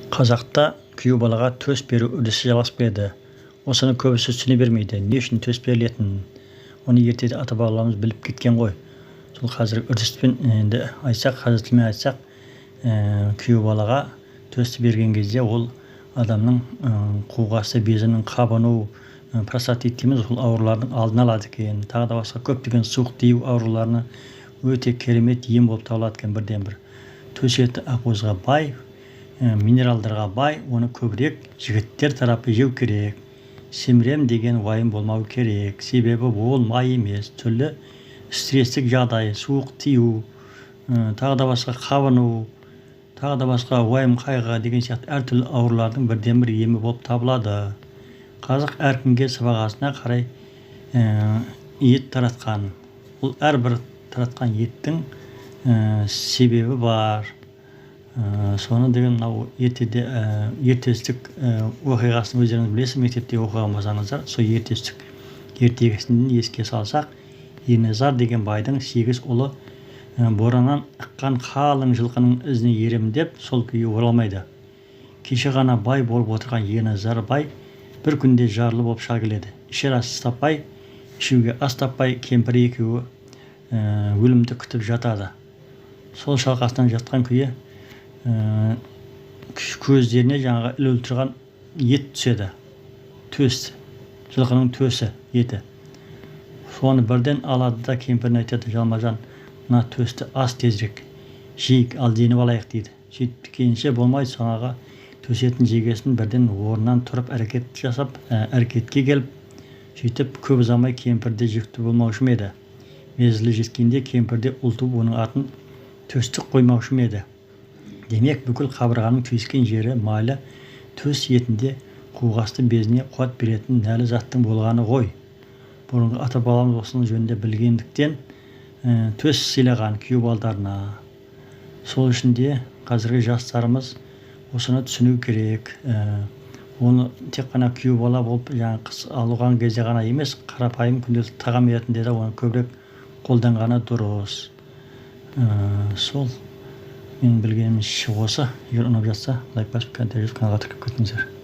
Қазақта күйеу балаға төс беру үрдісі жалғасып келеді. Осыны көбісі түсіне бермейді. Не үшін төс берілетінін. Оны ертеде ата-бабаларымыз біліп кеткен ғой. Сол қазір үрдіспен енді айтсақ, қазір тілмен айтсақ, күйеу балаға төсті берген кезде ол адамның қуғасы, безінің қабыну, простатит дейміз, ол аурулардың алдын алады екен. Тағы да басқа көптеген суық тию ауруларына өте керемет ем болып табылады екен бірден бір. Төс еті ақуызға бай, минералдарға бай, оны көбірек жігіттер тарапы жеу керек. Семірем деген уайым болмау керек. Себебі ол май емес, түрлі стресстік жағдай, суық тию, тағы да басқа қабыну, тағы да басқа уайым қайғы деген сияқты әртүрлі аурулардың бірден бір емі болып табылады. Қазақ әркімге сыбағасына қарай ет таратқан. Ол әрбір таратқан еттің себебі бар. Соны деген мынау ертестік оқиғасын өздеріңіз білесіз, мектепте оқыған болсаңыздар, сол ертестік ертегісінен еске салсақ, Ерназар деген байдың 8 ұлы бораннан ыққан қалың жылқының ізіне еремін деп, сол күйі оралмайды. Кеше ғана бай болып отырған Ерназар бай бір күнде жарлы болып шыға келеді. Ішер ас таппай, ішуге ас таппай, кемпір екеуі өлімді күтіп жатады. Сол шалқасынан жатқан күйі көздеріне жаңағы ілулі тұрған ет түседі. Төс, жылқының төсі, еті. Соны бірден алады да кемпіріне айтады: жалма-жан, мына төсті ас тезірек жейік, ал деніп алайық дейді. Сөйтіп кейінше болмайды, соңаға төс етін жегесін бірден орнынан тұрып әрекетке келіп, сөйтіп көп ұзамай кемпірде жүкті болмаушы ма еді. Мезгілі жеткенде кемпірде ұл туып, оның атын төстік қоймаушы ма еді. Демек, бүкіл қабырғаның түйіскен жері майлы төс етінде қуғасты безіне қуат беретін нәрі заттың болғаны ғой. Бұрынғы ата-бабаларымыз осының жөнінде білгендіктен төс сыйлаған күйеу балдарына. Сол үшін де қазіргі жастарымыз осыны түсіну керек. Оны тек қана күйеу бала болып, қыз алған кезде ғана емес, қарапайым күнделікті тағам ретінде де оны көбірек қолданғаны дұрыс. Сол мен білгенімше осы. Егер ұнап жатса, лайк басып, комментарий жазып, каналға тіркеліп кетіңіздер.